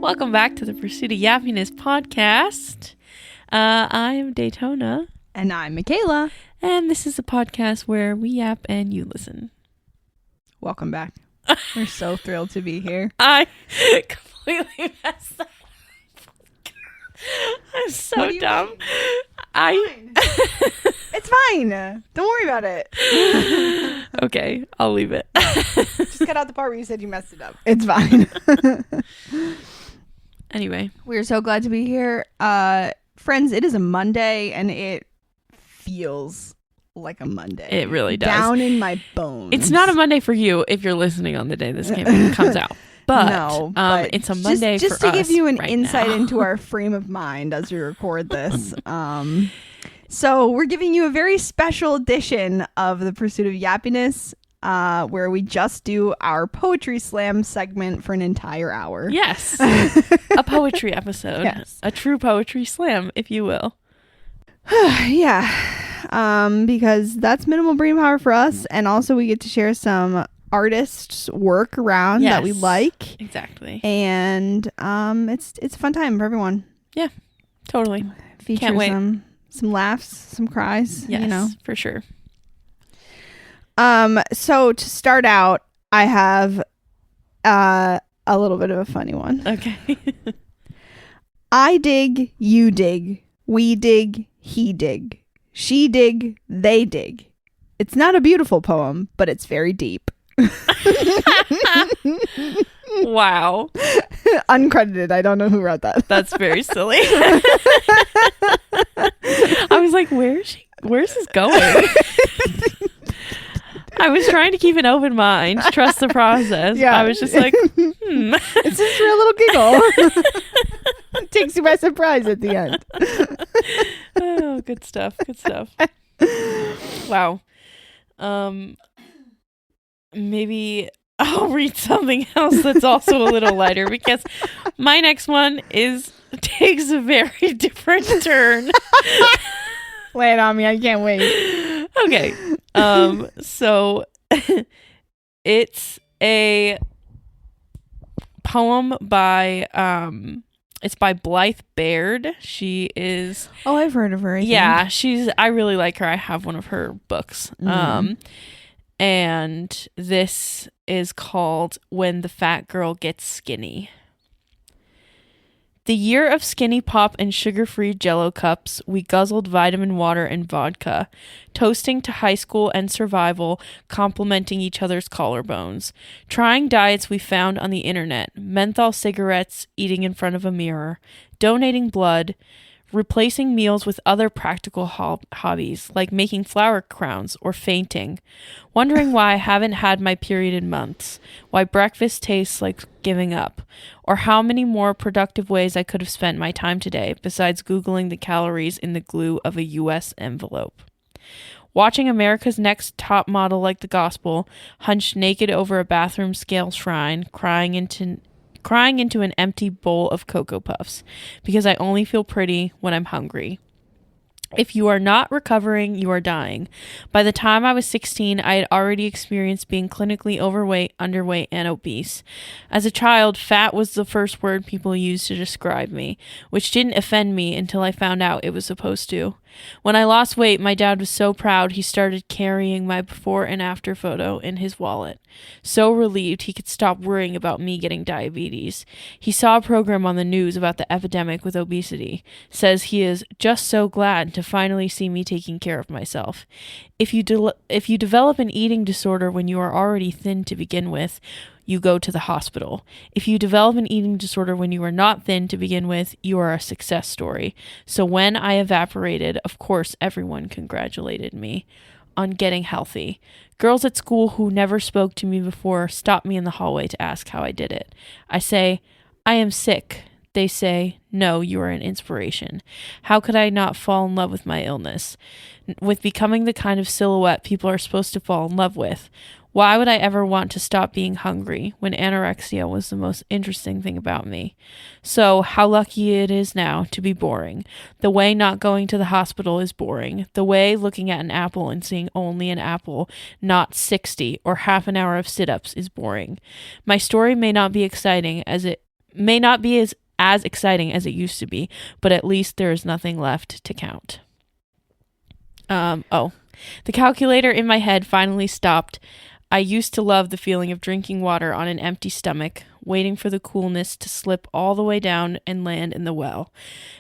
Welcome back to the Pursuit of Yappiness podcast. I'm Daytona. And I'm Michaela. And this is a podcast where we yap and you listen. Welcome back. We're so thrilled to be here. I completely messed that up. I'm so dumb. It's fine. Don't worry about it. Okay, I'll leave it. Just cut out the part where you said you messed it up. It's fine. Anyway. We're so glad to be here. Friends, it is a Monday and it feels like a Monday. It really does. Down in my bones. It's not a Monday for you if you're listening on the day this game comes out. But, no, but it's a Monday just for us. Just to give you an right insight now. into our frame of mind as we record this. So we're giving you a very special edition of the Pursuit of Yappiness, where we just do our poetry slam segment for an entire hour. Yes. A poetry episode. Yes. A true poetry slam, if you will. Yeah. Because that's minimal brain power for us. And also we get to share some artists' work around that we like. Exactly. And it's a fun time for everyone. Yeah, totally. Feature Can't wait. some laughs, some cries. Yes, you know. for sure. So to start out, I have a little bit of a funny one. Okay. I dig, you dig, we dig, he dig, she dig, they dig. It's not a beautiful poem, but it's very deep. Wow. Uncredited. I don't know who wrote that. That's very silly. I was like, where's this going? I was trying to keep an open mind, trust the process. Yeah. I was just like, It's just for a little giggle. It takes you by surprise at the end. Oh, good stuff. Good stuff. Wow. Maybe I'll read something else that's also a little lighter because my next one takes a very different turn. Lay it on me. I can't wait. Okay. So it's a poem by it's by Blythe Baird. She is Oh, I've heard of her. I really like her. I have one of her books. And this is called When the Fat Girl Gets Skinny. The year of skinny pop and sugar-free Jell-O cups, we guzzled vitamin water and vodka, toasting to high school and survival, complimenting each other's collarbones, trying diets we found on the internet, menthol cigarettes, eating in front of a mirror, donating blood, replacing meals with other practical hobbies like making flower crowns or fainting, wondering why I haven't had my period in months, why breakfast tastes like giving up, or how many more productive ways I could have spent my time today besides Googling the calories in the glue of a U.S. envelope. Watching America's Next Top Model like the gospel, hunched naked over a bathroom scale shrine, crying into an empty bowl of Cocoa Puffs, because I only feel pretty when I'm hungry. If you are not recovering, you are dying. By the time I was 16, I had already experienced being clinically overweight, underweight, and obese. As a child, fat was the first word people used to describe me, which didn't offend me until I found out it was supposed to. When I lost weight, my dad was so proud he started carrying my before and after photo in his wallet. So relieved he could stop worrying about me getting diabetes. He saw a program on the news about the epidemic with obesity. Says he is just so glad to finally see me taking care of myself. If you develop an eating disorder when you are already thin to begin with, you go to the hospital. If you develop an eating disorder when you are not thin to begin with, you are a success story. So when I evaporated, of course, everyone congratulated me on getting healthy. Girls at school who never spoke to me before stopped me in the hallway to ask how I did it. I say, I am sick. They say, no, you are an inspiration. How could I not fall in love with my illness? With becoming the kind of silhouette people are supposed to fall in love with. Why would I ever want to stop being hungry when anorexia was the most interesting thing about me? So, how lucky it is now to be boring. The way not going to the hospital is boring. The way looking at an apple and seeing only an apple, not 60 or half an hour of sit-ups is boring. My story may not be exciting as it may not be as exciting as it used to be, but at least there is nothing left to count. The calculator in my head finally stopped. I used to love the feeling of drinking water on an empty stomach, waiting for the coolness to slip all the way down and land in the well.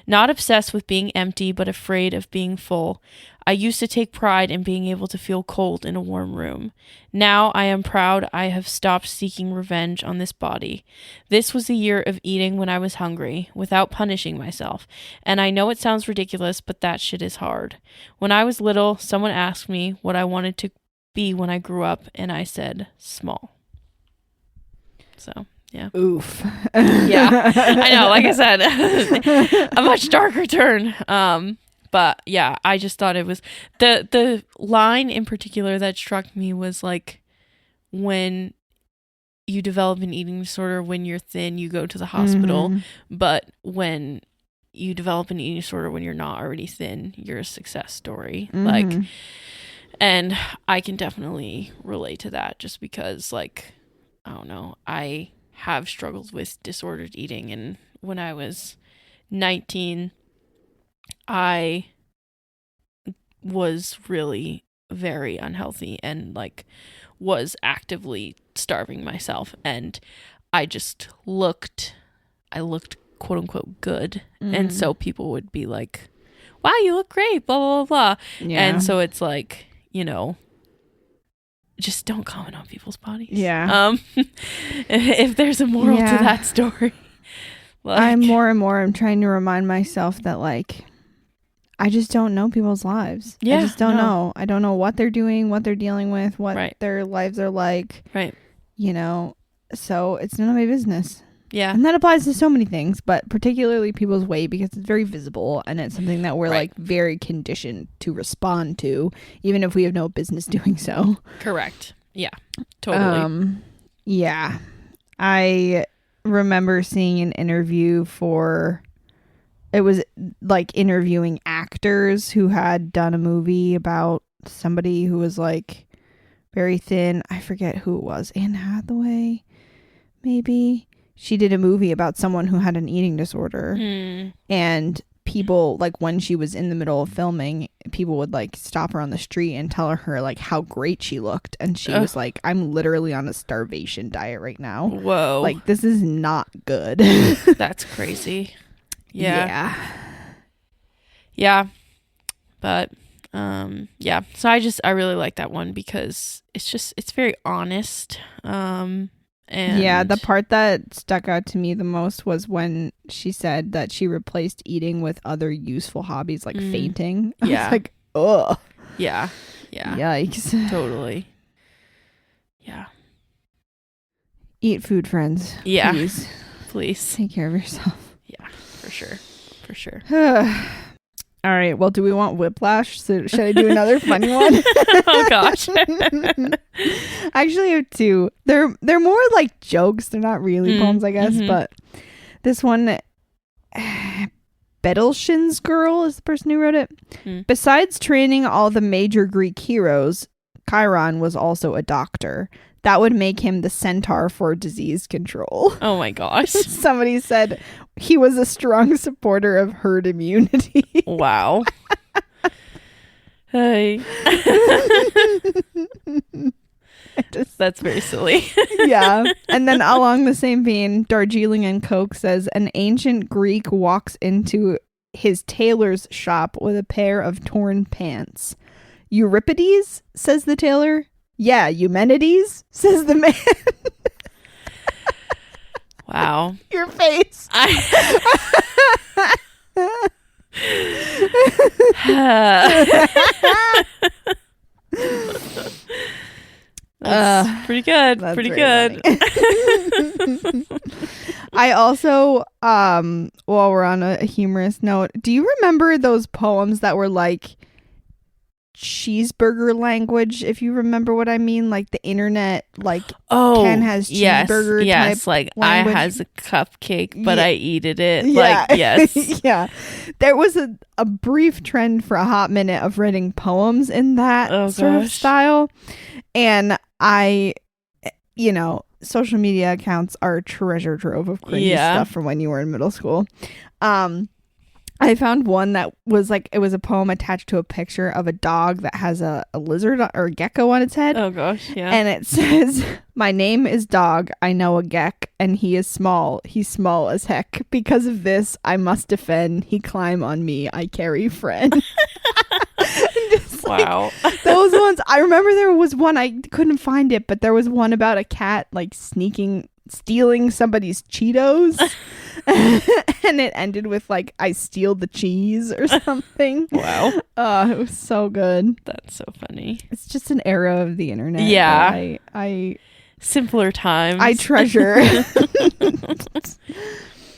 Not obsessed with being empty, but afraid of being full. I used to take pride in being able to feel cold in a warm room. Now I am proud I have stopped seeking revenge on this body. This was a year of eating when I was hungry, without punishing myself. And I know it sounds ridiculous, but that shit is hard. When I was little, someone asked me what I wanted to be when I grew up, and I said small. So, yeah. Oof. Yeah, I know, like I said, a much darker turn. But yeah, I just thought it was the line in particular that struck me was like, when you develop an eating disorder, when you're thin, you go to the hospital. But when you develop an eating disorder when you're not already thin, you're a success story. Like, and I can definitely relate to that, just because, like, I don't know, I have struggled with disordered eating, and when I was 19, I was really very unhealthy and like was actively starving myself, and I looked quote unquote good. And so people would be like, wow, you look great, blah blah blah. Yeah. And so it's like, you know, just don't comment on people's bodies. Yeah. If there's a moral to that story. Like, I'm trying to remind myself that, like, I just don't know people's lives. I just don't know. I don't know what they're doing, what they're dealing with, what their lives are like. Right. You know, so it's none of my business. Yeah. And that applies to so many things, but particularly people's weight, because it's very visible and it's something that we're like very conditioned to respond to, even if we have no business doing so. Correct. Yeah. Totally. Yeah. I remember seeing an interview it was like interviewing actors who had done a movie about somebody who was like very thin. I forget who it was. Anne Hathaway, maybe. She did a movie about someone who had an eating disorder. And people, like, when she was in the middle of filming, people would like stop her on the street and tell her like how great she looked, and she was like, I'm literally on a starvation diet right now. Whoa. Like, this is not good. That's crazy. Yeah. But yeah, so I really like that one because it's very honest. And yeah, the part that stuck out to me the most was when she said that she replaced eating with other useful hobbies, like fainting. I was like, ugh. Yeah. Yikes. Totally. Yeah. Eat food, friends. Yeah. Please. Take care of yourself. Yeah, for sure. All right. Well, do we want whiplash? So should I do another funny one? Oh gosh. I actually have two. They're more like jokes. They're not really poems, I guess. But this one, Bedelshin's Girl is the person who wrote it. Besides training all the major Greek heroes, Chiron was also a doctor. That would make him the centaur for disease control. Oh my gosh. Somebody said he was a strong supporter of herd immunity. Wow. Hey. That's very silly. Yeah. And then along the same vein, Darjeeling and Coke says an ancient Greek walks into his tailor's shop with a pair of torn pants. Euripides, says the tailor. Yeah, Eumenides, says the man. Wow. Your face. That's pretty good. That's pretty good. I also, while we're on a humorous note, do you remember those poems that were like cheeseburger language, if you remember what I mean, like the internet, like Ken has cheeseburger type like language. I has a cupcake but I eated it. Yeah. Like yes. Yeah, there was a brief trend for a hot minute of writing poems in that sort of style, and I social media accounts are a treasure trove of crazy stuff from when you were in middle school. I found one that was like, it was a poem attached to a picture of a dog that has a lizard or a gecko on its head. Oh gosh, yeah. And it says, "My name is Dog. I know a geck, and he is small. He's small as heck. Because of this, I must defend. He climb on me. I carry friend." Wow. Those ones. I remember there was one, I couldn't find it, but there was one about a cat like stealing somebody's Cheetos. And it ended with like, "I steal the cheese" or something. Wow. It was so good. That's so funny. It's just an era of the internet. Yeah. I simpler times. I treasure.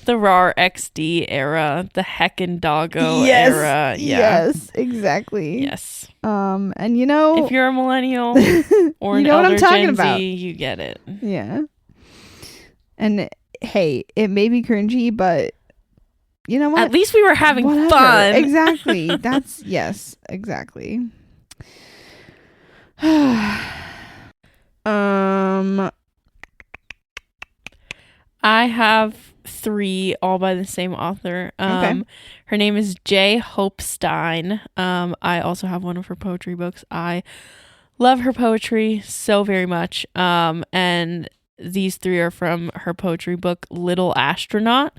The RAR XD era, the Heckin' Doggo era. Yeah. Yes, exactly. Yes. And if you're a millennial or an what I'm elder talking Gen about. Z, you get it. Yeah. And hey, it may be cringy, but you know what? At least we were having Whatever. fun. Exactly. That's yes, exactly. I have 3 all by the same author. Okay. Her name is J. Hope Stein. I also have one of her poetry books. I love her poetry so very much. And these 3 are from her poetry book, Little Astronaut.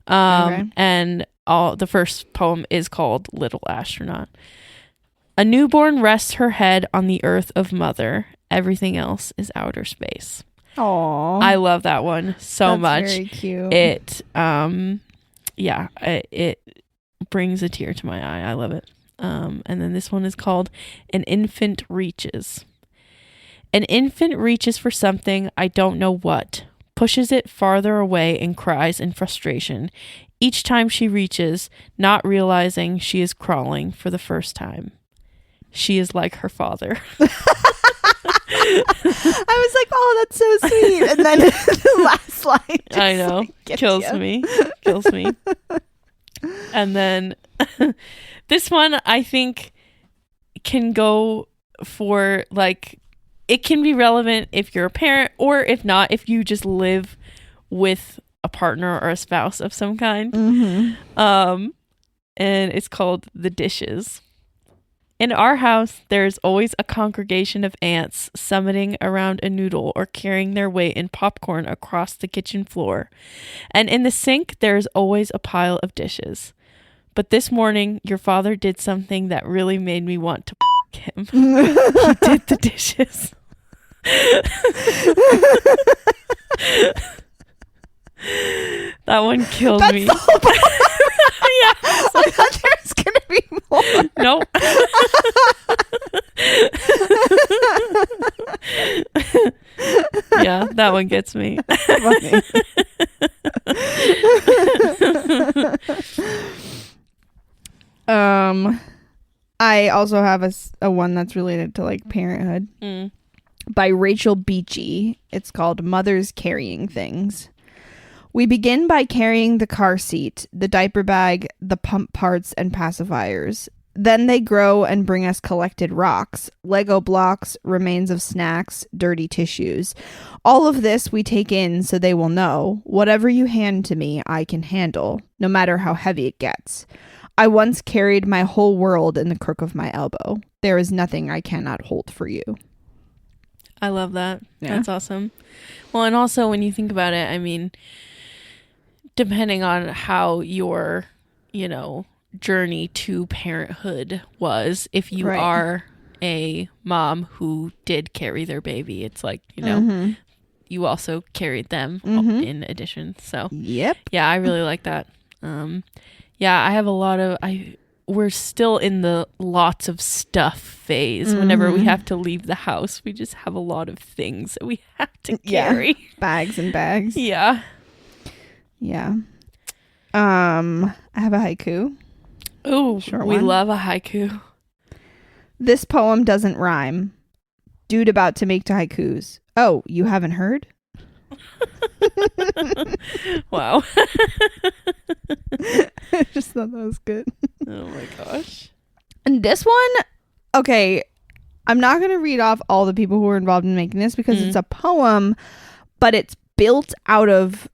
And the first poem is called Little Astronaut. "A newborn rests her head on the earth of mother. Everything else is outer space." Aww. I love that one so much. Very cute. It it brings a tear to my eye. I love it. And then this one is called "An Infant Reaches." "An infant reaches for something, I don't know what, pushes it farther away and cries in frustration. Each time she reaches, not realizing she is crawling for the first time. She is like her father." I was like, "Oh, that's so sweet." And then the last line just, I know. like, Kills me. And then this one, I think, can go for like, it can be relevant if you're a parent, or if not, if you just live with a partner or a spouse of some kind. Mm-hmm. And it's called "The Dishes." "In our house, there is always a congregation of ants summiting around a noodle or carrying their weight in popcorn across the kitchen floor. And in the sink, there is always a pile of dishes. But this morning, your father did something that really made me want to him. He did the dishes." That one killed me. The whole part. Yeah. I thought there was gonna be more. Nope. Yeah, that one gets me. Funny. I also have a one that's related to like parenthood by Rachel Beachy. It's called "Mothers Carrying Things." "We begin by carrying the car seat, the diaper bag, the pump parts and pacifiers. Then they grow and bring us collected rocks, Lego blocks, remains of snacks, dirty tissues. All of this we take in so they will know, whatever you hand to me, I can handle, no matter how heavy it gets. I once carried my whole world in the crook of my elbow. There is nothing I cannot hold for you." I love that. Yeah. That's awesome. Well, and also when you think about it, I mean, depending on how your, journey to parenthood was, if you are a mom who did carry their baby, it's like, you also carried them in addition. So, yep. Yeah, I really like that. Yeah, I have a lot of, we're still in the lots of stuff phase. Whenever we have to leave the house, we just have a lot of things that we have to carry. Bags and bags. Yeah. Yeah. I have a haiku. Oh, we one. love a haiku. "This poem doesn't rhyme. Dude about to make to haikus. Oh, you haven't heard?" Wow. I just thought that was good. Oh my gosh. And this one, okay, I'm not going to read off all the people who were involved in making this because it's a poem, but it's built out of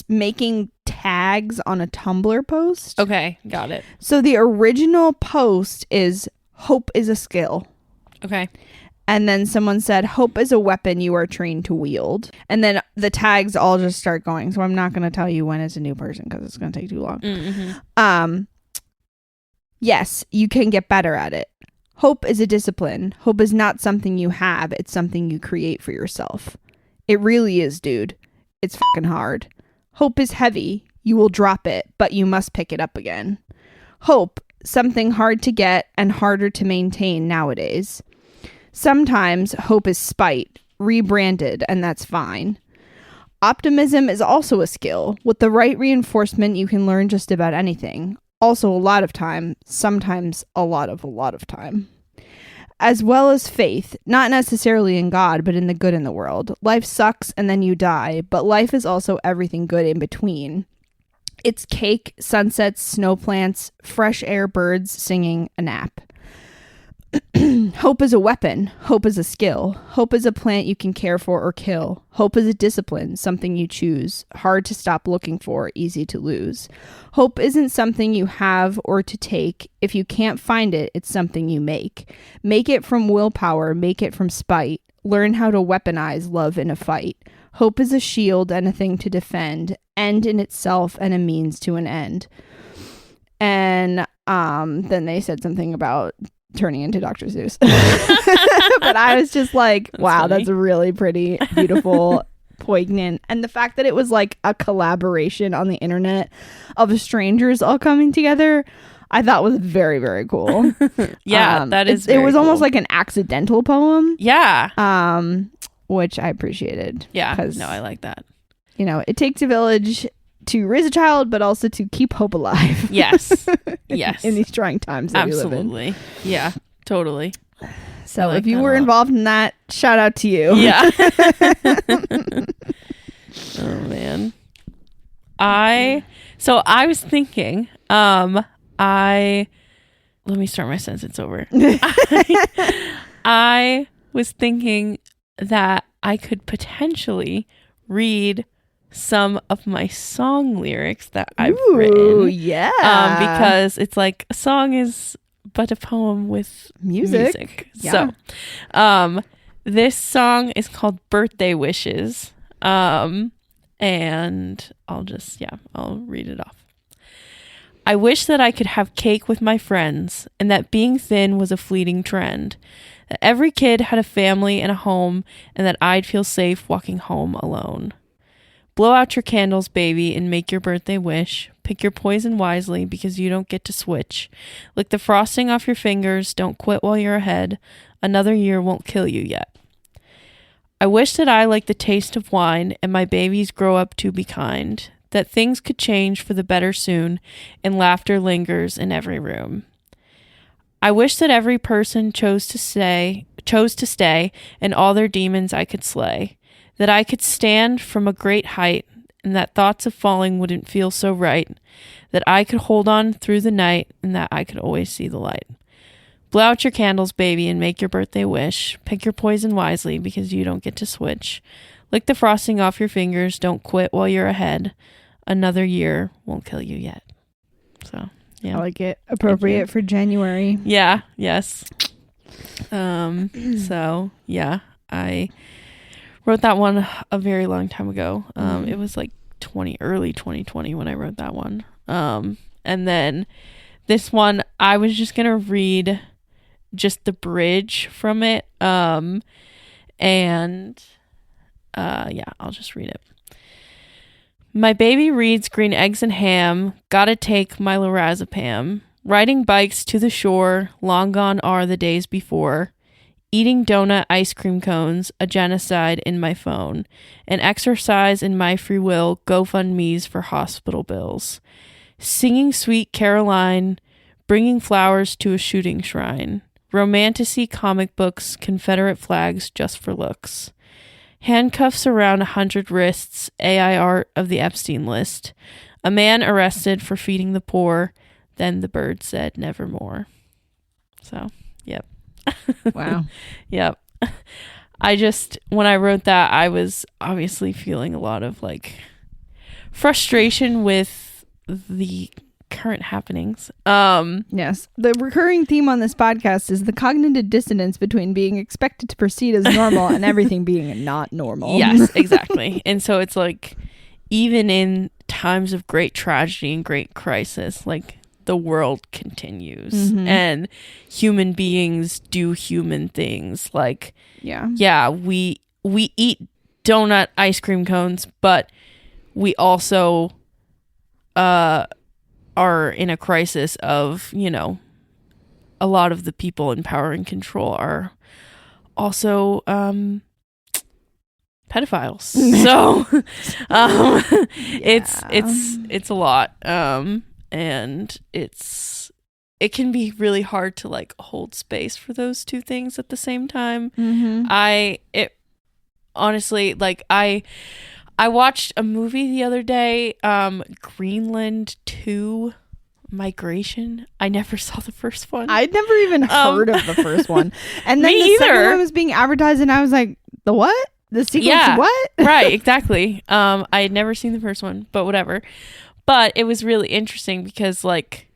making tags on a Tumblr post. Okay, got it. So the original post is hope is a skill. Okay. And then someone said hope is a weapon you are trained to wield. And then the tags all just start going. So I'm not going to tell you when it's a new person because it's going to take too long. Mm-hmm. Yes, you can get better at it. Hope is a discipline. Hope is not something you have. It's something you create for yourself. It really is, dude. It's fucking hard. Hope is heavy. You will drop it, but you must pick it up again. Hope, something hard to get and harder to maintain nowadays. Sometimes hope is spite, rebranded, and that's fine. Optimism is also a skill. With the right reinforcement, you can learn just about anything. Also a lot of time, sometimes a lot of time. As well as faith, not necessarily in God, but in the good in the world. Life sucks and then you die, but life is also everything good in between. It's cake, sunsets, snow plants, fresh air, birds singing, a nap. Hope is a weapon. Hope is a skill. Hope is a plant you can care for or kill. Hope is a discipline, something you choose. Hard to stop looking for, easy to lose. Hope isn't something you have or to take. If you can't find it, it's something you make. Make it from willpower, make it from spite. Learn how to weaponize love in a fight. Hope is a shield and a thing to defend. End in itself and a means to an end. And then they said something about turning into Dr. Seuss. But I was just like, wow, that's really pretty, beautiful, poignant. And the fact that it was like a collaboration on the internet of strangers all coming together, I thought was very, very cool. Yeah, that is it was cool. almost like an accidental poem. Yeah. Which I appreciated. Yeah. No, I like that. You know, it takes a village to raise a child, but also to keep hope alive. Yes. Yes. In these trying times that we live in. Absolutely. Yeah, totally. So if you were involved in that, shout out to you. Yeah. Oh, man. I was thinking, let me start my sentence over. I was thinking that I could potentially read some of my song lyrics that I've written. Yeah. Because it's like a song is but a poem with music. Yeah. So, this song is called Birthday Wishes. And I'll read it off. I wish that I could have cake with my friends and that being thin was a fleeting trend. That every kid had a family and a home and that I'd feel safe walking home alone. Blow out your candles, baby, and make your birthday wish. Pick your poison wisely because you don't get to switch. Lick the frosting off your fingers. Don't quit while you're ahead. Another year won't kill you yet. I wish that I like the taste of wine and my babies grow up to be kind. That things could change for the better soon and laughter lingers in every room. I wish that every person chose to stay and all their demons I could slay. That I could stand from a great height and that thoughts of falling wouldn't feel so right. That I could hold on through the night and that I could always see the light. Blow out your candles, baby, and make your birthday wish. Pick your poison wisely because you don't get to switch. Lick the frosting off your fingers. Don't quit while you're ahead. Another year won't kill you yet. So, yeah. I like it. Appropriate for January. Yeah. Yes. So, yeah, I wrote that one a very long time ago. It was like early 2020 when I wrote that one. And then this one, I was just going to read just the bridge from it. I'll just read it. My baby reads green eggs and ham. Gotta take my lorazepam. Riding bikes to the shore. Long gone are the days before. Eating donut ice cream cones, a genocide in my phone, an exercise in my free will, GoFundMes for hospital bills. Singing Sweet Caroline, bringing flowers to a shooting shrine. Romantasy comic books, Confederate flags just for looks. Handcuffs around 100 wrists, AI art of the Epstein list. A man arrested for feeding the poor, then the bird said nevermore. So, yep. Wow. Yep. When I wrote that, I was obviously feeling a lot of like frustration with the current happenings. Yes. The recurring theme on this podcast is the cognitive dissonance between being expected to proceed as normal and everything being not normal. Yes, exactly. And so it's like, even in times of great tragedy and great crisis, like the world continues and human beings do human things. Like, yeah, we eat donut ice cream cones, but we also are in a crisis of, you know, a lot of the people in power and control are also pedophiles. So it's a lot. And it can be really hard to like hold space for those two things at the same time. Honestly, like I watched a movie the other day, Greenland 2 Migration. I never saw the first one. I'd never even heard of the first one. And then Me the second either. one was being advertised and I was like, the what? The sequel to what? Right, exactly. I had never seen the first one, but whatever. But it was really interesting because like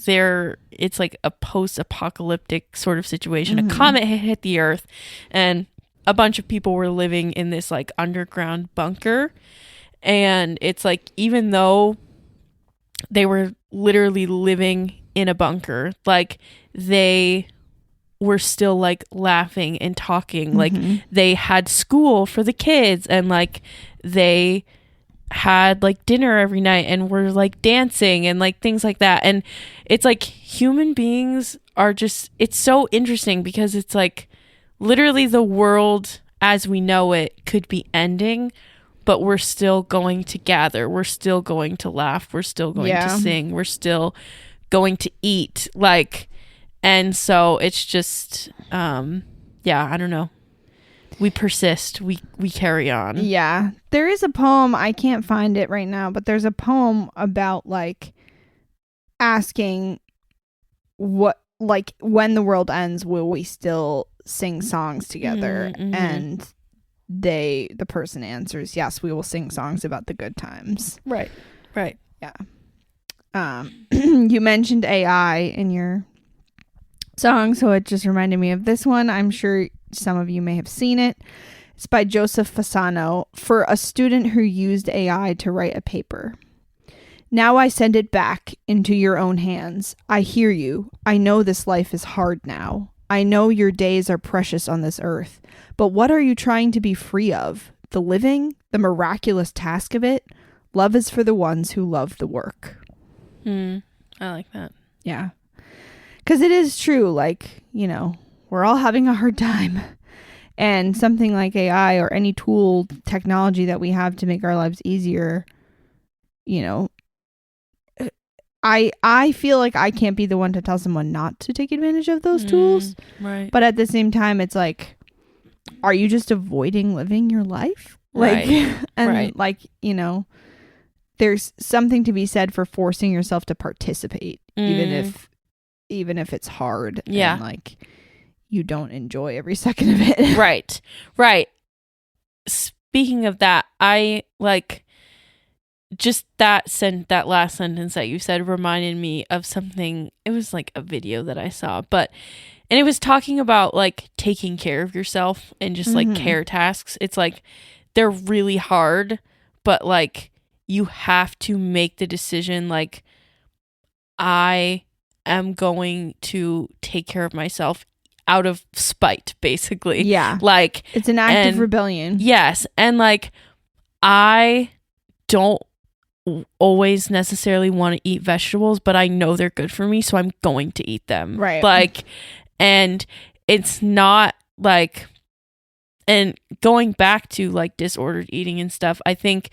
it's like a post-apocalyptic sort of situation. A comet had hit the earth and a bunch of people were living in this like underground bunker. And it's like, even though they were literally living in a bunker, like they were still like laughing and talking. Like they had school for the kids and like they had like dinner every night and were like dancing and like things like that. And it's like human beings are just, it's so interesting because it's like literally the world as we know it could be ending, but we're still going to gather, we're still going to laugh, we're still going to sing, we're still going to eat, like. And so it's just I don't know, we persist, we carry on. Yeah, there is a poem, I can't find it right now, but there's a poem about like asking what, like, when the world ends, will we still sing songs together? And the person answers, yes, we will sing songs about the good times. Right Yeah. You mentioned AI in your song, so it just reminded me of this one. I'm sure some of you may have seen it. It's by Joseph Fasano, for a student who used AI to write a paper. Now I send it back into your own hands. I hear you. I know this life is hard now. I know your days are precious on this earth. But what are you trying to be free of? The living? The miraculous task of it? Love is for the ones who love the work. I like that. Yeah. Because it is true, like, you know, we're all having a hard time. And something like AI or any tool, technology that we have to make our lives easier, you know, I feel like I can't be the one to tell someone not to take advantage of those tools. Right. But at the same time, it's like, are you just avoiding living your life? Like, and like, you know, there's something to be said for forcing yourself to participate, even if it's hard. Yeah. And like you don't enjoy every second of it. Right. Speaking of that, I like just that last sentence that you said reminded me of something. It was like a video that I saw, and it was talking about like taking care of yourself and just like care tasks. It's like they're really hard, but like you have to make the decision, like, I am going to take care of myself out of spite, basically. Yeah. Like, it's an act of rebellion. Yes. And like, I don't always necessarily want to eat vegetables, but I know they're good for me, so I'm going to eat them. Right. Like, and it's not like, and going back to like disordered eating and stuff, I think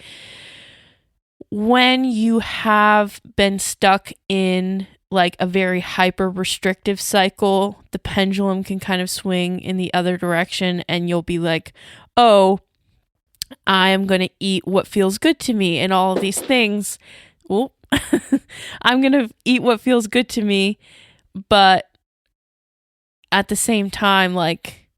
when you have been stuck in like a very hyper restrictive cycle, the pendulum can kind of swing in the other direction, and you'll be like, oh, I am going to eat what feels good to me and all of these things. Well, I'm going to eat what feels good to me, but at the same time, like,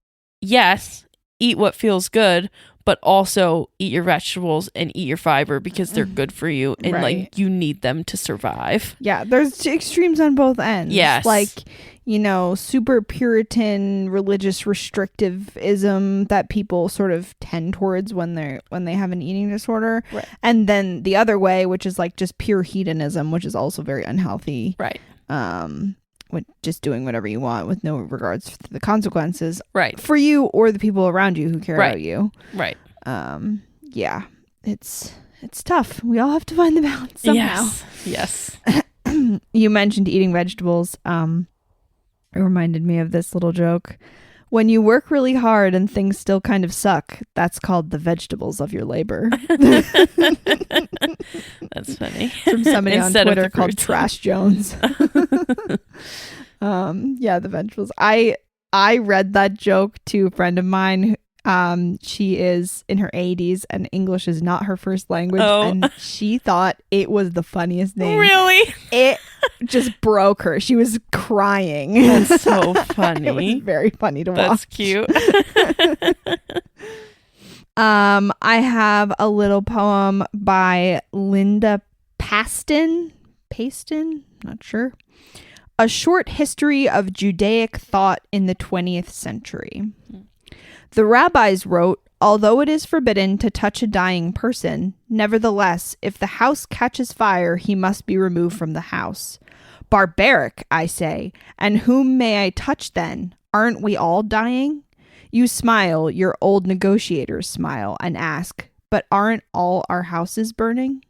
yes, eat what feels good, but also eat your vegetables and eat your fiber because they're good for you and like you need them to survive. Yeah, there's extremes on both ends. Yes. Like, you know, super Puritan religious restrictivism that people sort of tend towards when they have an eating disorder. Right. And then the other way, which is like just pure hedonism, which is also very unhealthy. Right. With just doing whatever you want with no regards for the consequences. Right. For you or the people around you who care about you. Right. Yeah. It's tough. We all have to find the balance somehow. Yes. You mentioned eating vegetables. It reminded me of this little joke. When you work really hard and things still kind of suck, that's called the vegetables of your labor. That's funny. From somebody on Instead of Twitter the called fruits. Trash Jones. Yeah, the vegetables. I read that joke to a friend of mine. She is in her 80s and English is not her first language. Oh. And she thought it was the funniest thing. Really? It just broke her. She was crying. That's so funny. It was very funny to watch. That's cute. I have a little poem by Linda Pasten, not sure. A Short History of Judaic Thought in the 20th Century. The rabbis wrote, although it is forbidden to touch a dying person, nevertheless, if the house catches fire, he must be removed from the house. Barbaric, I say, and whom may I touch then? Aren't we all dying? You smile, your old negotiators smile, and ask, but aren't all our houses burning?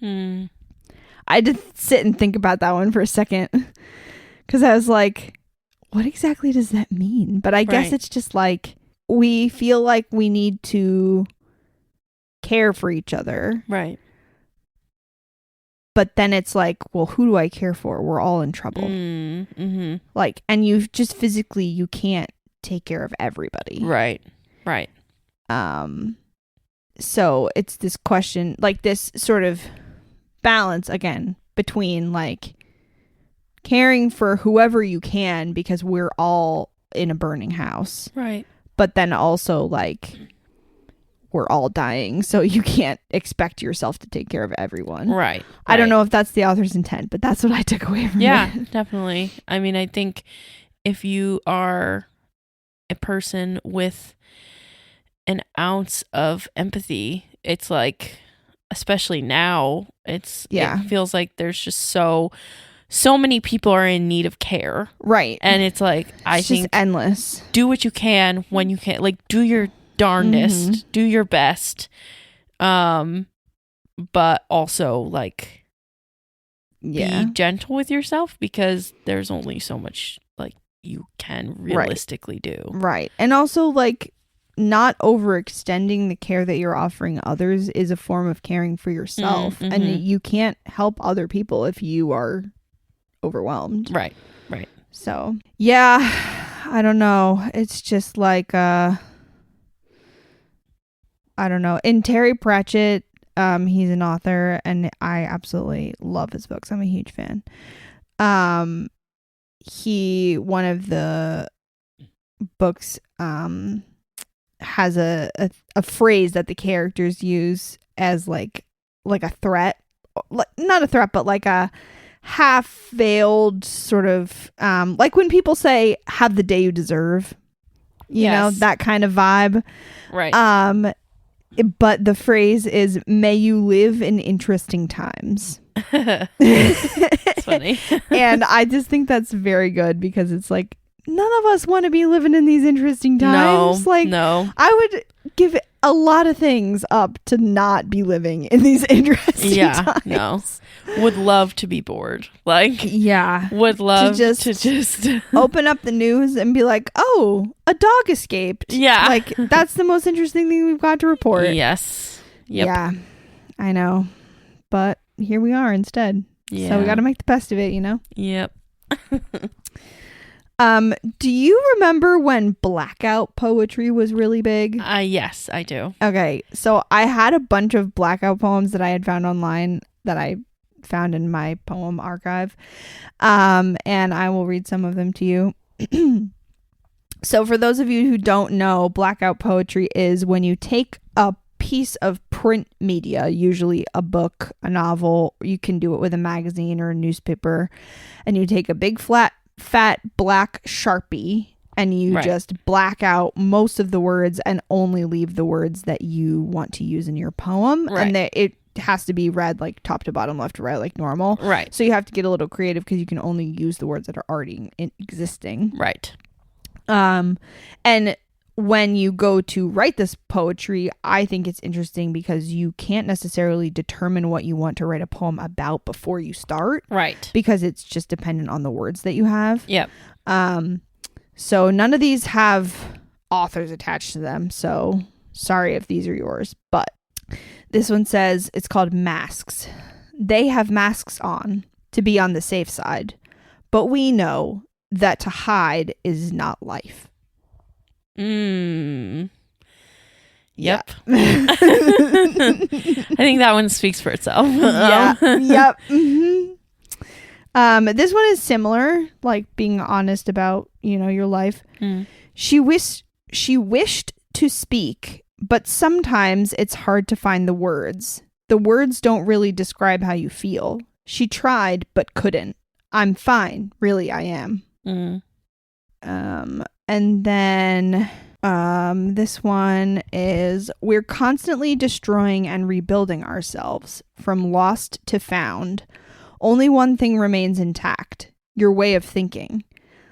I did sit and think about that one for a second, because I was like, what exactly does that mean? But I guess it's just like, we feel like we need to care for each other. Right. But then it's like, well, who do I care for? We're all in trouble. Mm-hmm. Like, and you just physically, you can't take care of everybody. Right. So it's this question, like this sort of balance again between like caring for whoever you can because we're all in a burning house. Right. But then also like we're all dying, so you can't expect yourself to take care of everyone. Right. I don't know if that's the author's intent, but that's what I took away from it. Yeah, definitely. I mean, I think if you are a person with an ounce of empathy, it's like, especially now, it feels like there's just so many people are in need of care. Right. And it's like, I think just endless. Do what you can when you can. Like, do your darndest, do your best. But also like be gentle with yourself because there's only so much like you can realistically do. Right. And also like not overextending the care that you're offering others is a form of caring for yourself. Mm-hmm. And you can't help other people if you are overwhelmed. Right. So yeah, I don't know. It's just like I don't know. In Terry Pratchett, he's an author and I absolutely love his books. I'm a huge fan. One of the books has a phrase that the characters use as like a threat, not a threat, but like a half veiled sort of like when people say have the day you deserve, you know, that kind of vibe. Right. But the phrase is, may you live in interesting times. It's funny. And I just think that's very good because it's like, none of us want to be living in these interesting times. No. I would give a lot of things up to not be living in these interesting times. No. Would love to be bored. Like, would love to just open up the news and be like, oh, a dog escaped. Yeah. Like, that's the most interesting thing we've got to report. Yes. Yep. Yeah, I know. But here we are instead. Yeah. So we got to make the best of it, you know? Yep. Do you remember when blackout poetry was really big? Yes, I do. Okay, so I had a bunch of blackout poems that I had found online that I found in my poem archive. And I will read some of them to you. So for those of you who don't know, blackout poetry is when you take a piece of print media, usually a book, a novel, you can do it with a magazine or a newspaper, and you take a big fat black Sharpie and you just black out most of the words and only leave the words that you want to use in your poem. And it has to be read like top to bottom, left to right, like normal. Right. So you have to get a little creative because you can only use the words that are already existing. Right. And when you go to write this poetry, I think it's interesting because you can't necessarily determine what you want to write a poem about before you start. Right. Because it's just dependent on the words that you have. Yep. So none of these have authors attached to them. So sorry if these are yours. But this one says, it's called Masks. They have masks on to be on the safe side. But we know that to hide is not life. Yep. Yeah. I think that one speaks for itself. Yeah. Yep. Mm-hmm. This one is similar, like being honest about, your life. She wished to speak, but sometimes it's hard to find the words. The words don't really describe how you feel. She tried, but couldn't. I'm fine. Really, I am. And then this one is, we're constantly destroying and rebuilding ourselves from lost to found. Only one thing remains intact, your way of thinking.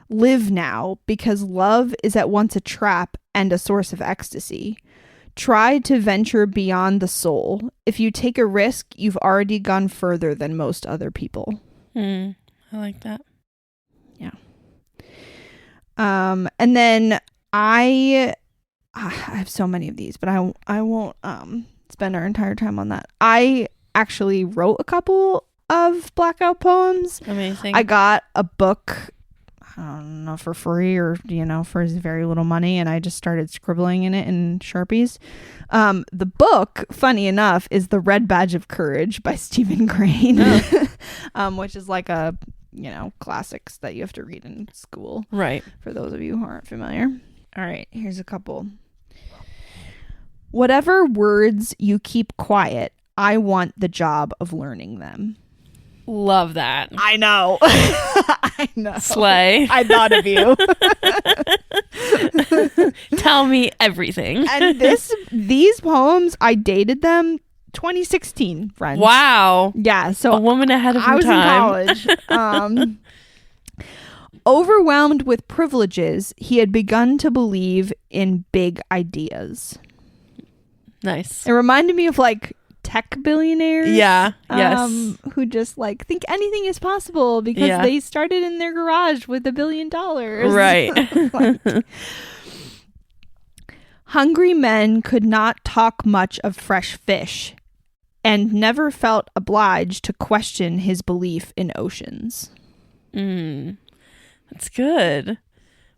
Live now, because love is at once a trap and a source of ecstasy. Try to venture beyond the soul. If you take a risk, you've already gone further than most other people. I like that. Yeah. And then I have so many of these, but I won't spend our entire time on that. I actually wrote a couple of blackout poems. Amazing. I got a book, I don't know, for free or, for very little money, and I just started scribbling in it in Sharpies. The book, funny enough, is The Red Badge of Courage by Stephen Crane, which is like a, classics that you have to read in school. Right. For those of you who aren't familiar. All right, here's a couple. Whatever words you keep quiet, I want the job of learning them. Love that. I know. I know. Slay. I thought of you. Tell me everything. And these poems, I dated them 2016, friends. Wow. Yeah, so a woman ahead of her I was time. in college. Overwhelmed with privileges, he had begun to believe in big ideas. Nice. It reminded me of like tech billionaires. Yeah. Yes. Who just like think anything is possible because they started in their garage with $1 billion. Right. Hungry men could not talk much of fresh fish and never felt obliged to question his belief in oceans. That's good.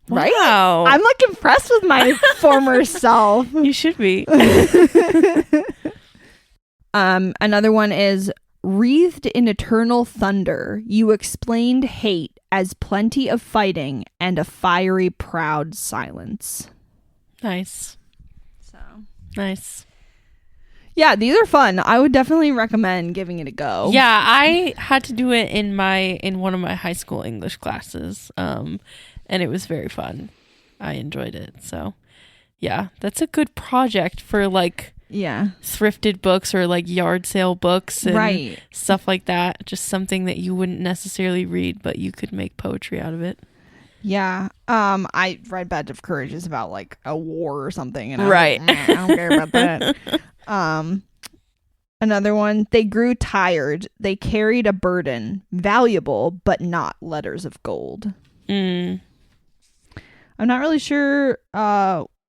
Right? Wow. I'm like impressed with my former self. You should be. Another one is, wreathed in eternal thunder, you explained hate as plenty of fighting and a fiery, proud silence. Nice. So nice. Yeah, these are fun. I would definitely recommend giving it a go. Yeah, I had to do it in one of my high school English classes, and it was very fun. I enjoyed it. So, yeah, that's a good project for like thrifted books or like yard sale books and stuff like that. Just something that you wouldn't necessarily read, but you could make poetry out of it. Yeah. I Red Badge of Courage is about like a war or something, and right. I don't care about that. Another one, they grew tired. They carried a burden, valuable, but not letters of gold. I'm not really sure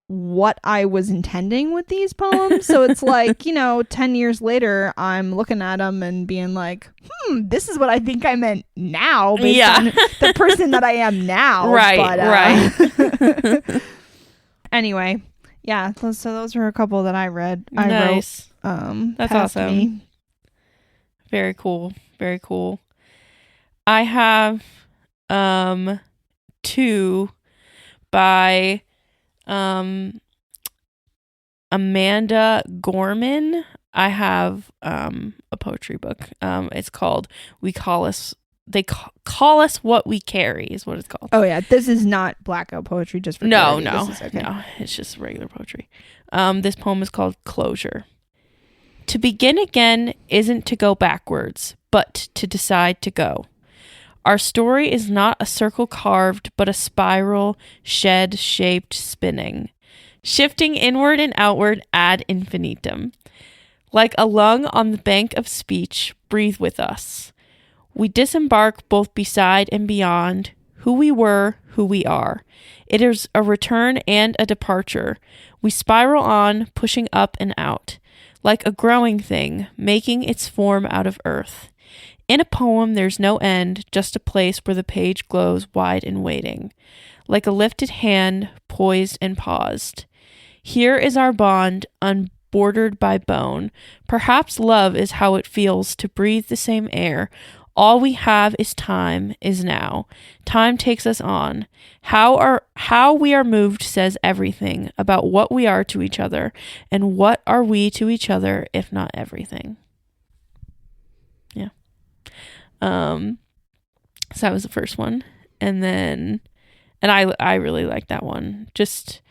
what I was intending with these poems. So it's like, 10 years later, I'm looking at them and being like, this is what I think I meant now based on the person that I am now. Right, right. Anyway. Yeah, so those were a couple that I read. Nice. I wrote. That's awesome. Me. Very cool. Very cool. I have 2 by Amanda Gorman. I have a poetry book. It's called They Call Us What We Carry is what it's called. Oh yeah, this is not blackout poetry. Just for no, clarity. no, This is okay. no. It's just regular poetry. This poem is called Closure. To begin again isn't to go backwards, but to decide to go. Our story is not a circle carved, but a spiral, shed-shaped spinning, shifting inward and outward ad infinitum. Like a lung on the bank of speech, breathe with us. We disembark both beside and beyond, who we were, who we are. It is a return and a departure. We spiral on, pushing up and out, like a growing thing, making its form out of earth. In a poem, there's no end, just a place where the page glows wide and waiting, like a lifted hand, poised and paused. Here is our bond, unbordered by bone. Perhaps love is how it feels to breathe the same air. All we have is time, is now. Time takes us on. How we are moved says everything about what we are to each other, and what are we to each other if not everything. Yeah. So that was the first one. And I really liked that one. Just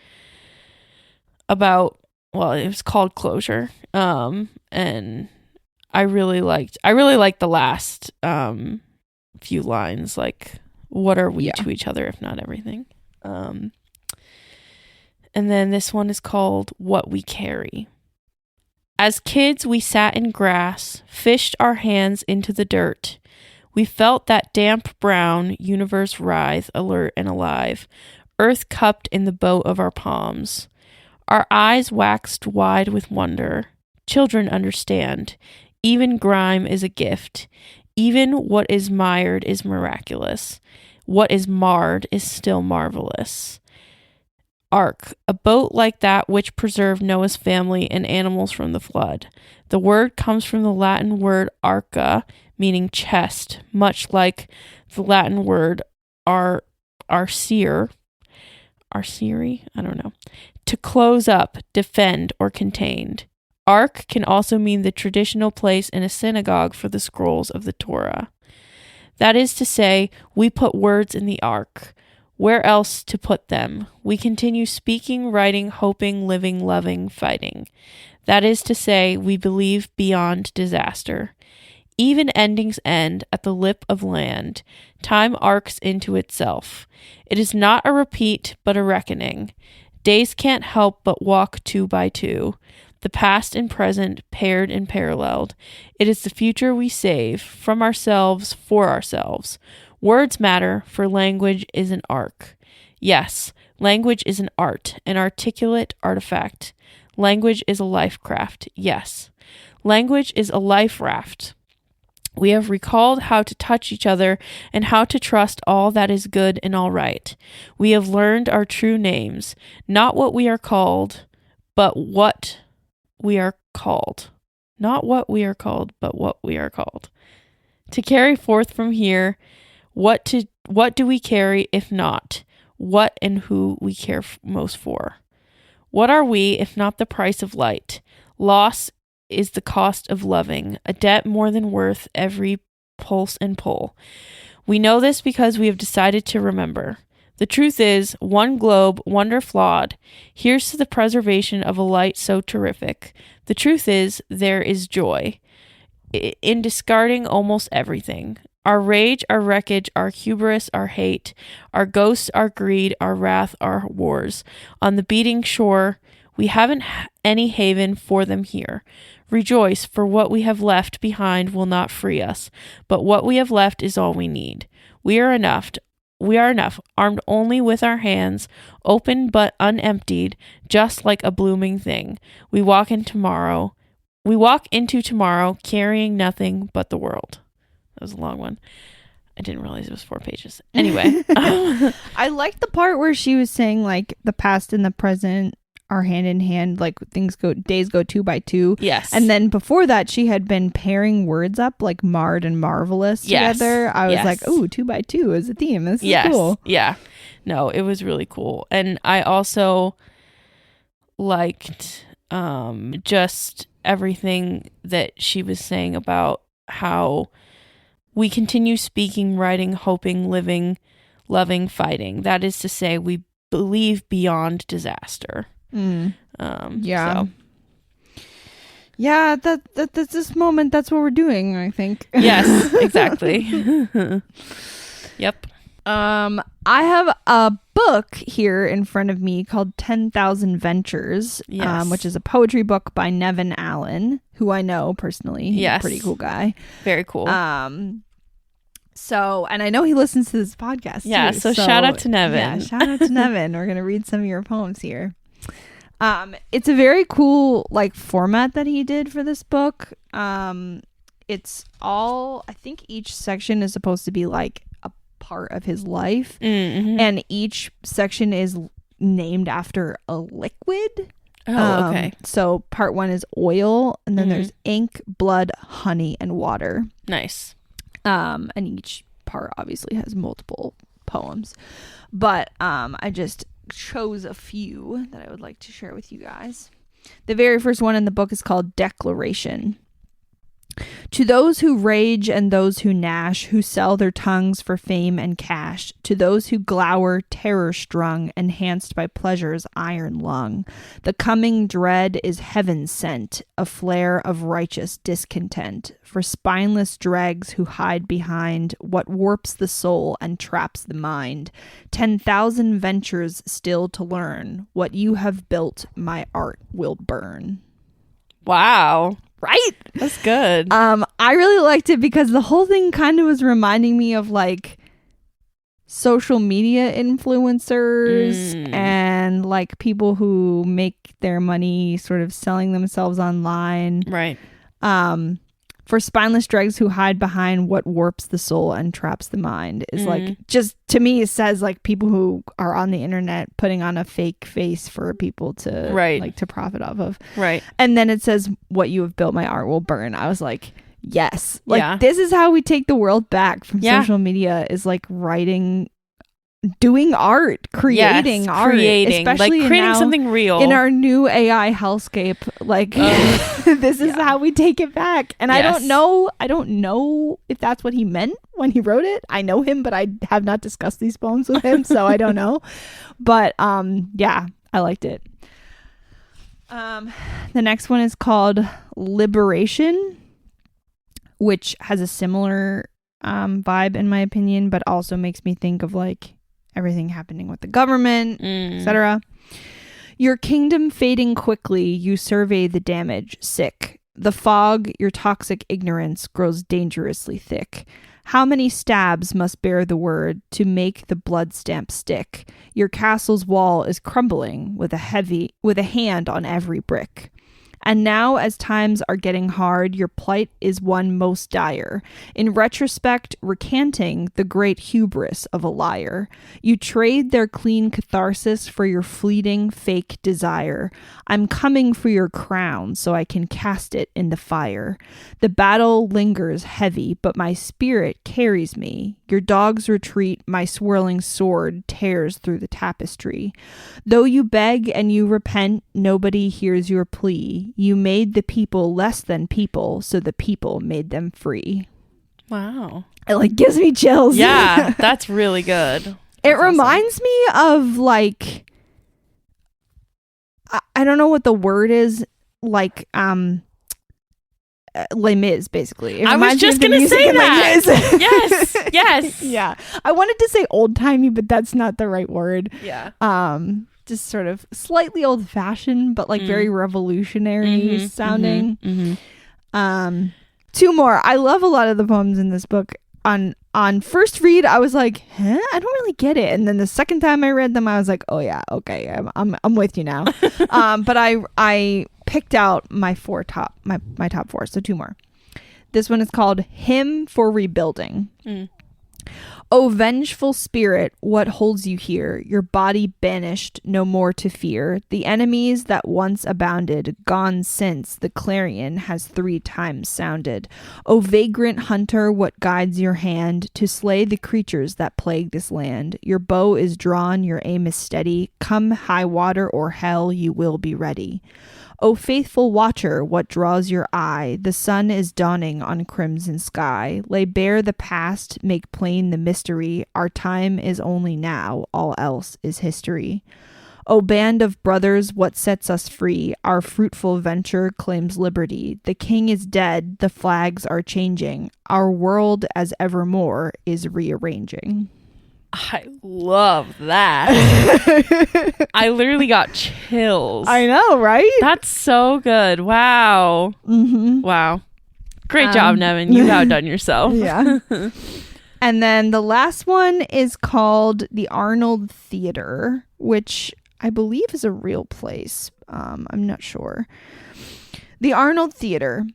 about, well, it was called Closure. And I really liked the last few lines, like, what are we to each other if not everything? And then this one is called What We Carry. As kids, we sat in grass, fished our hands into the dirt. We felt that damp brown universe writhe, alert and alive, earth cupped in the boat of our palms. Our eyes waxed wide with wonder. Children understand. Even grime is a gift. Even what is mired is miraculous. What is marred is still marvelous. Ark, a boat like that which preserved Noah's family and animals from the flood. The word comes from the Latin word arca, meaning chest, much like the Latin word arcere, I don't know, to close up, defend, or contained. Ark can also mean the traditional place in a synagogue for the scrolls of the Torah. That is to say, we put words in the ark. Where else to put them? We continue speaking, writing, hoping, living, loving, fighting. That is to say, we believe beyond disaster. Even endings end at the lip of land. Time arcs into itself. It is not a repeat, but a reckoning. Days can't help but walk 2 by 2. The past and present paired and paralleled. It is the future we save, from ourselves, for ourselves. Words matter, for language is an arc. Yes, language is an art, an articulate artifact. Language is a life craft. Yes, language is a life raft. We have recalled how to touch each other and how to trust all that is good and all right. We have learned our true names, not what we are called, but what we are called. Not what we are called, but what we are called. To carry forth from here, what do we carry if not what and who we care most for? What are we if not the price of light? Loss is the cost of loving, a debt more than worth every pulse and pull. We know this because we have decided to remember. The truth is, one globe, wonder flawed. Here's to the preservation of a light so terrific. The truth is, there is joy in discarding almost everything. Our rage, our wreckage, our hubris, our hate, our ghosts, our greed, our wrath, our wars. On the beating shore, we haven't any haven for them here. Rejoice, for what we have left behind will not free us, but what we have left is all we need. We are enough, armed only with our hands, open but unemptied, just like a blooming thing. We walk into tomorrow, carrying nothing but the world. That was a long one. I didn't realize it was 4 pages. Anyway. I liked the part where she was saying, like, the past and the present are hand in hand, like days go 2 by 2. Yes. And then before that, she had been pairing words up like marred and marvelous together. I was like, ooh, 2 by 2 is a theme. This is cool. Yeah. No, it was really cool. And I also liked just everything that she was saying about how we continue speaking, writing, hoping, living, loving, fighting. That is to say, we believe beyond disaster. Yeah. Yeah, that's this moment. That's what we're doing, I think. Yes, exactly. Yep. I have a book here in front of me called 10,000 Ventures, which is a poetry book by Nevin Allen, who I know personally. He's a pretty cool guy. Very cool. So, and I know he listens to this podcast too. So shout out to Nevin. Yeah, shout out to Nevin. We're going to read some of your poems here. It's a very cool like format that he did for this book. It's all, I think each section is supposed to be like a part of his life, and each section is named after a liquid. Okay. So part 1 is oil, and then there's ink, blood, honey, and water. Nice. And each part obviously has multiple poems, but I just chose a few that I would like to share with you guys. The very first one in the book is called Declaration. To those who rage and those who gnash, who sell their tongues for fame and cash, to those who glower, terror-strung, enhanced by pleasure's iron lung, the coming dread is heaven sent, a flare of righteous discontent, for spineless dregs who hide behind what warps the soul and traps the mind. 10,000 ventures still to learn, what you have built, my art will burn. Wow. Right? That's good. I really liked it because the whole thing kind of was reminding me of like social media influencers and like people who make their money sort of selling themselves online. Right. For spineless dregs who hide behind what warps the soul and traps the mind is like, just to me, it says like people who are on the internet putting on a fake face for people to like to profit off of. Right. And then it says, what you have built, my art will burn. I was like, yes, like this is how we take the world back from social media, is like writing, doing art, creating art, especially like creating something real in our new AI hellscape. Like this is how we take it back. And I don't know if that's what he meant when he wrote it. I know him, but I have not discussed these poems with him, so I don't know. But yeah, I liked it. The next one is called Liberation, which has a similar vibe in my opinion, but also makes me think of like everything happening with the government, etc. Your kingdom fading quickly, you survey the damage, sick. The fog, your toxic ignorance, grows dangerously thick. How many stabs must bear the word to make the blood stamp stick? Your castle's wall is crumbling with a hand on every brick. And now, as times are getting hard, your plight is one most dire. In retrospect, recanting the great hubris of a liar. You trade their clean catharsis for your fleeting, fake desire. I'm coming for your crown so I can cast it in the fire. The battle lingers heavy, but my spirit carries me. Your dogs retreat, my swirling sword tears through the tapestry. Though you beg and you repent, nobody hears your plea. You made the people less than people, so the people made them free. Wow. It like gives me chills. Yeah, that's really good. It reminds me of like, I don't know what the word is, like Les Mis, basically. I was just gonna say that. Yes. Yeah. I wanted to say old timey, but that's not the right word. Yeah. Just sort of slightly old fashioned, but like very revolutionary sounding. Two more. I love a lot of the poems in this book. On first read, I was like, I don't really get it. And then the second time I read them, I was like, oh yeah, okay, I'm with you now. But I picked out my top four, so two more. This one is called Hymn for Rebuilding. O vengeful spirit, what holds you here? Your body banished, no more to fear. The enemies that once abounded, gone since the clarion has 3 times sounded. O vagrant hunter, what guides your hand to slay the creatures that plague this land? Your bow is drawn, your aim is steady. Come high water or hell, you will be ready. O faithful watcher, what draws your eye? The sun is dawning on crimson sky. Lay bare the past, make plain the mystery. Our time is only now, all else is history. O band of brothers, what sets us free? Our fruitful venture claims liberty. The king is dead, the flags are changing. Our world, as evermore, is rearranging. I love that. I literally got chills. I know, right? That's so good. Wow. Mm-hmm. Wow. Great job, Nevin. You've outdone yourself. Yeah. And then the last one is called the Arnold Theater, which I believe is a real place. I'm not sure. The Arnold Theater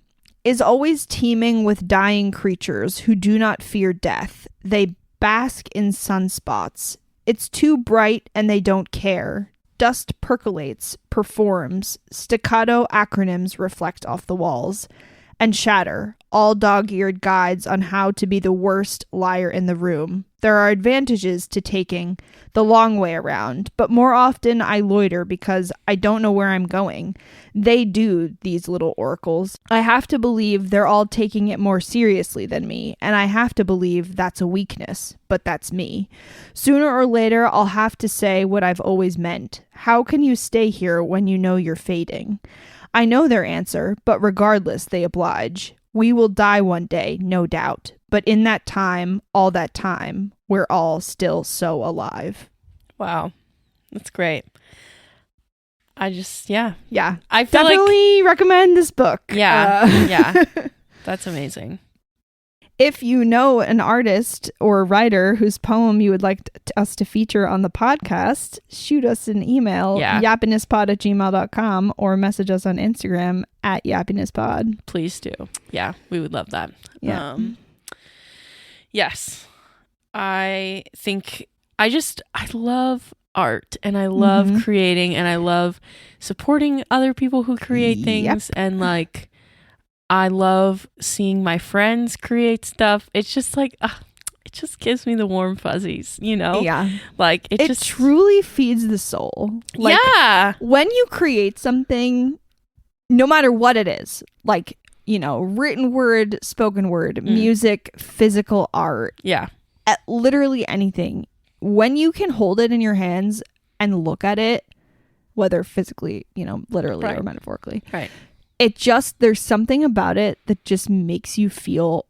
is always teeming with dying creatures who do not fear death. They bask in sunspots. It's too bright and they don't care. Dust percolates, performs. Staccato acronyms reflect off the walls and shatter. All dog-eared guides on how to be the worst liar in the room. There are advantages to taking the long way around, but more often I loiter because I don't know where I'm going. They do, these little oracles. I have to believe they're all taking it more seriously than me, and I have to believe that's a weakness, but that's me. Sooner or later, I'll have to say what I've always meant. How can you stay here when you know you're fading? I know their answer, but regardless, they oblige. We will die one day, no doubt. But in that time, all that time, we're all still so alive. Wow. That's great. I just, yeah. Yeah. I feel definitely recommend this book. Yeah. Yeah. That's amazing. If you know an artist or writer whose poem you would like us to feature on the podcast, shoot us an email, yappinesspod@gmail.com, or message us on Instagram @yappinesspod. Please do. Yeah, we would love that. Yeah. Yes. I think I love art, and I love creating, and I love supporting other people who create things. And like, I love seeing my friends create stuff. It's just like, it just gives me the warm fuzzies, you know? Yeah. Like, it just truly feeds the soul. Like, yeah. When you create something, no matter what it is, like, you know, written word, spoken word, music, physical art. Yeah. Literally anything. When you can hold it in your hands and look at it, whether physically, you know, literally or metaphorically. Right. There's something about it that just makes you feel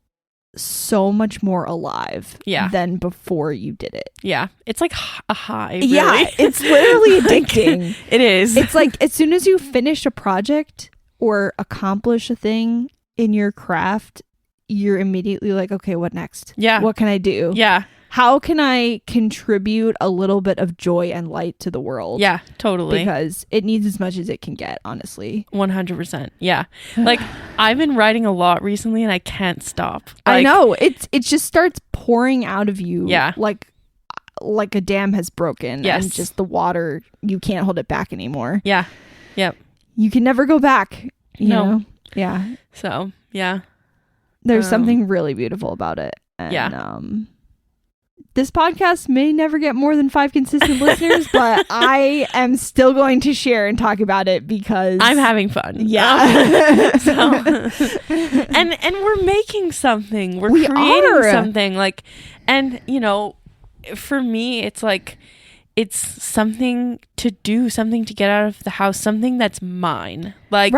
so much more alive than before you did it. Yeah. It's like a high. Really. Yeah. It's literally addicting. It is. It's like as soon as you finish a project or accomplish a thing in your craft, you're immediately like, okay, what next? Yeah. What can I do? Yeah. How can I contribute a little bit of joy and light to the world? Yeah, totally. Because it needs as much as it can get, honestly. 100%. Yeah. Like, I've been writing a lot recently and I can't stop. Like, I know. It just starts pouring out of you. Yeah. Like a dam has broken. Yes. And just the water, you can't hold it back anymore. Yeah. Yep. You can never go back. You know? Yeah. So, yeah. There's something really beautiful about it. And, this podcast may never get more than 5 consistent listeners, but I am still going to share and talk about it because I'm having fun. Yeah. And we're making something. We're creating something. Like, and you know, for me, it's like, it's something to do, something to get out of the house, something that's mine. Like,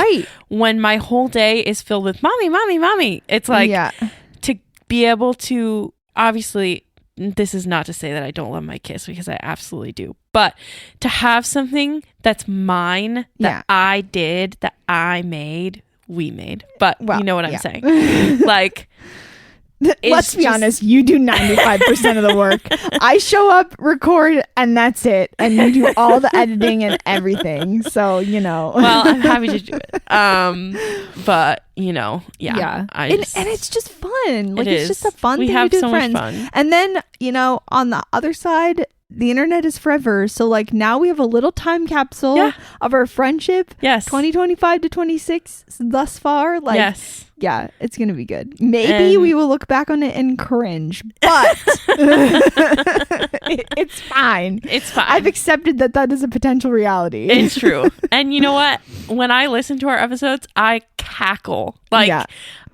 when my whole day is filled with mommy, it's like to be able to, obviously, this is not to say that I don't love my kids, because I absolutely do. But to have something that's mine, that I did, that I made, we made. But you know what I'm saying? Like, Let's be honest, you do 95% of the work. I show up, record, and that's it. And you do all the editing and everything. So, Well, I'm happy to do it. But, yeah. And it's just fun. Like, it's just a fun we thing have to do so with friends. much fun. And then, on the other side, the internet is forever. So, like, now we have a little time capsule of our friendship. Yes. 2025 to 26 thus far. Like, yes. Yeah, it's going to be good. Maybe we will look back on it and cringe, but it's fine. It's fine. I've accepted that is a potential reality. It's true. And you know what? When I listen to our episodes, I cackle. Like,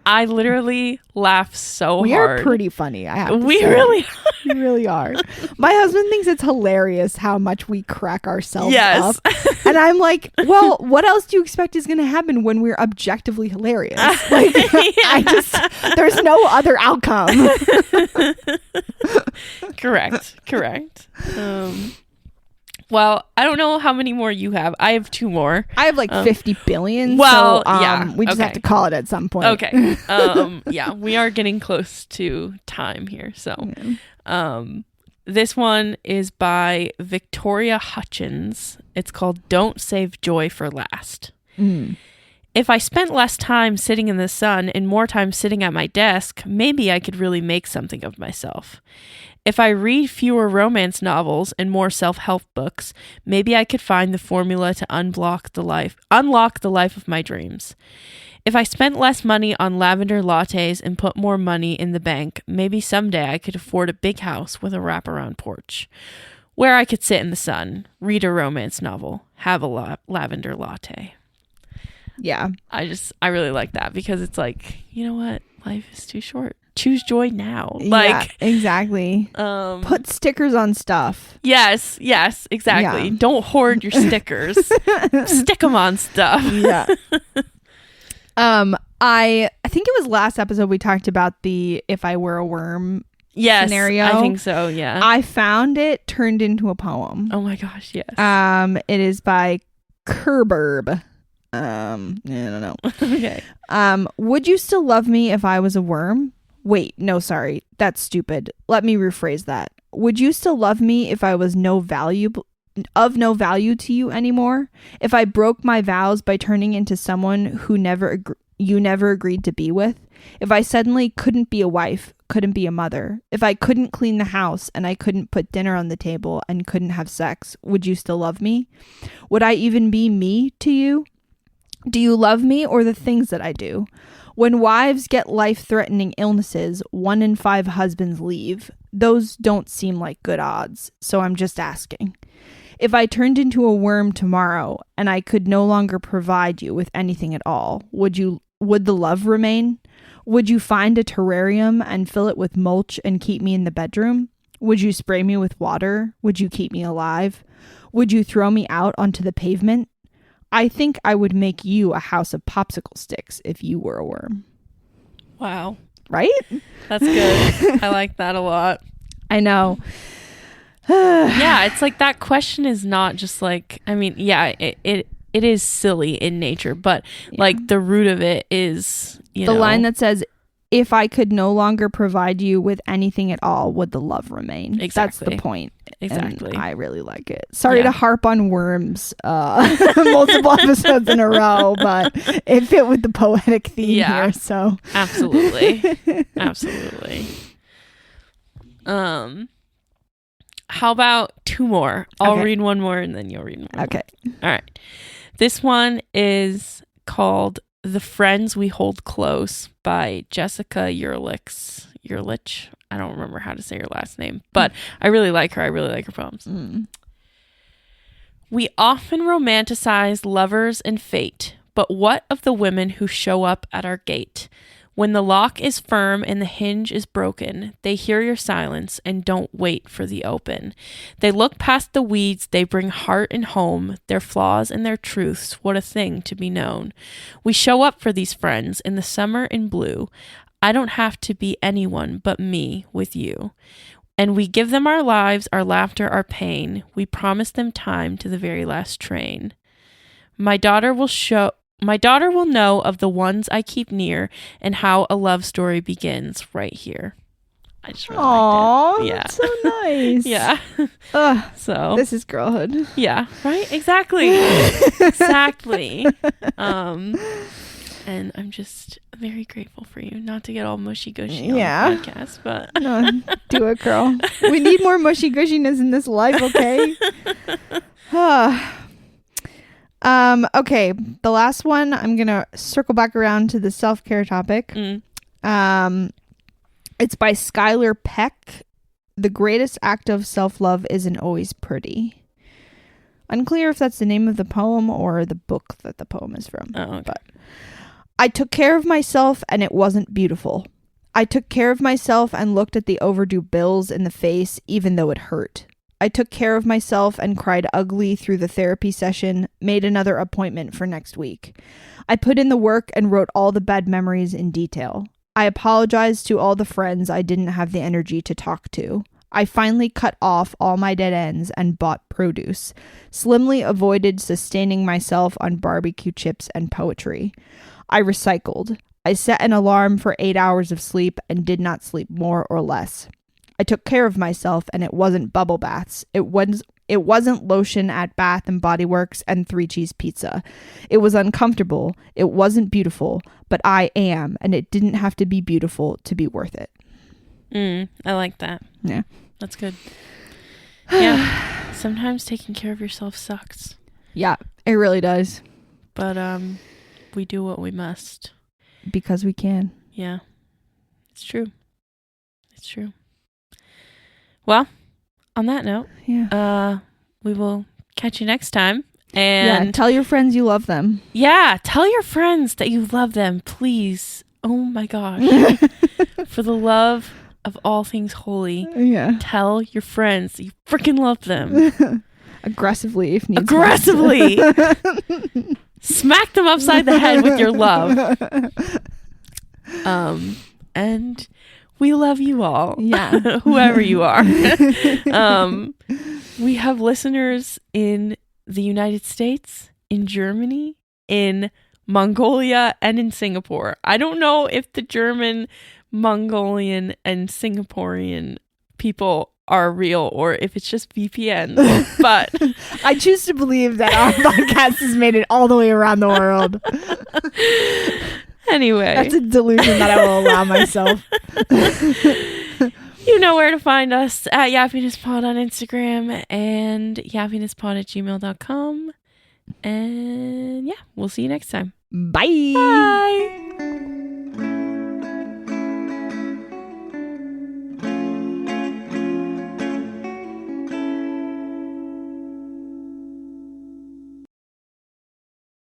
I literally laugh so hard. We are pretty funny, I have to We say. really are. We really are. My husband thinks it's hilarious how much we crack ourselves up. And I'm like, well, what else do you expect is going to happen when we're objectively hilarious? Like, there's no other outcome. Correct. Well, I don't know how many more you have. I have 2 more. I have like 50 billion. Well, so, we just have to call it at some point. Okay. Yeah, we are getting close to time here. So, this one is by Victoria Hutchins. It's called "Don't Save Joy for Last." If I spent less time sitting in the sun and more time sitting at my desk, maybe I could really make something of myself. If I read fewer romance novels and more self-help books, maybe I could find the formula to unlock the life of my dreams. If I spent less money on lavender lattes and put more money in the bank, maybe someday I could afford a big house with a wraparound porch where I could sit in the sun, read a romance novel, have a lavender latte. Yeah. I really like that because it's like, you know what? Life is too short. Choose joy now. Exactly. Put stickers on stuff. Yes, exactly. Yeah. Don't hoard your stickers. Stick them on stuff. Yeah. I think it was last episode we talked about the "if I were a worm" scenario. I think so. Yeah. I found it turned into a poem. Oh my gosh, yes. It is by Kerberb. I don't know. Okay. Would you still love me if I was a worm? Wait, no, sorry. That's stupid. Let me rephrase that. Would you still love me if I was of no value to you anymore? If I broke my vows by turning into someone who you never agreed to be with? If I suddenly couldn't be a wife, couldn't be a mother? If I couldn't clean the house and I couldn't put dinner on the table and couldn't have sex, would you still love me? Would I even be me to you? Do you love me or the things that I do? When wives get life-threatening illnesses, 1 in 5 husbands leave. Those don't seem like good odds, so I'm just asking. If I turned into a worm tomorrow and I could no longer provide you with anything at all, would the love remain? Would you find a terrarium and fill it with mulch and keep me in the bedroom? Would you spray me with water? Would you keep me alive? Would you throw me out onto the pavement? I think I would make you a house of popsicle sticks if you were a worm. Wow. Right? That's good. I like that a lot. I know. Yeah, it's like that question is not just like, I mean, yeah, it is silly in nature, but like the root of it is, the line that says, if I could no longer provide you with anything at all, would the love remain? Exactly. That's the point. Exactly. And I really like it. Sorry to harp on worms multiple episodes in a row, but it fit with the poetic theme here. So absolutely. Absolutely. How about 2 more? I'll read one more and then you'll read one more. Okay. All right. This one is called "The Friends We Hold Close" by Jessica Urlichs. I don't remember how to say her last name, but I really like her. I really like her poems. We often romanticize lovers and fate, but what of the women who show up at our gate? When the lock is firm and the hinge is broken, they hear your silence and don't wait for the open. They look past the weeds, they bring heart and home, their flaws and their truths, what a thing to be known. We show up for these friends in the summer in blue. I don't have to be anyone but me with you. And we give them our lives, our laughter, our pain. We promise them time to the very last train. My daughter will show My daughter will know of the ones I keep near and how a love story begins right here. I just really liked it. Yeah. That's so nice. Yeah. So this is girlhood. Yeah. Right. Exactly. Exactly. And I'm just very grateful for you. Not to get all mushy gushy on the podcast, but no, do it, girl. We need more mushy gushiness in this life, okay? Okay, the last one, I'm gonna circle back around to the self-care topic. It's by Skyler Peck. The greatest act of self-love isn't always pretty. Unclear if that's the name of the poem or the book that the poem is from. Oh, okay. But I took care of myself and it wasn't beautiful. I took care of myself and looked at the overdue bills in the face even though it hurt. I took care of myself and cried ugly through the therapy session, made another appointment for next week. I put in the work and wrote all the bad memories in detail. I apologized to all the friends I didn't have the energy to talk to. I finally cut off all my dead ends and bought produce, slimly avoided sustaining myself on barbecue chips and poetry. I recycled. I set an alarm for 8 hours of sleep and did not sleep more or less. I took care of myself and it wasn't bubble baths. It wasn't lotion at Bath and Body Works and 3 cheese pizza. It was uncomfortable. It wasn't beautiful, but I am, and it didn't have to be beautiful to be worth it. I like that. Yeah. That's good. Yeah. Sometimes taking care of yourself sucks. Yeah, it really does. But we do what we must. Because we can. Yeah. It's true. It's true. Well, on that note, we will catch you next time. And tell your friends you love them. Yeah, tell your friends that you love them, please. Oh my gosh. For the love of all things holy. Yeah. Tell your friends that you freaking love them. Aggressively, if needs. Aggressively. Smack them upside the head with your love. And we love you all. Yeah. Whoever you are. We have listeners in the United States, in Germany, in Mongolia, and in Singapore. I don't know if the German, Mongolian, and Singaporean people are real or if it's just VPN, but I choose to believe that our podcast has made it all the way around the world. Anyway, that's a delusion that I will allow myself. You know where to find us at YappinessPod on Instagram and yappinnesspod@gmail.com. And yeah, we'll see you next time. Bye. Bye.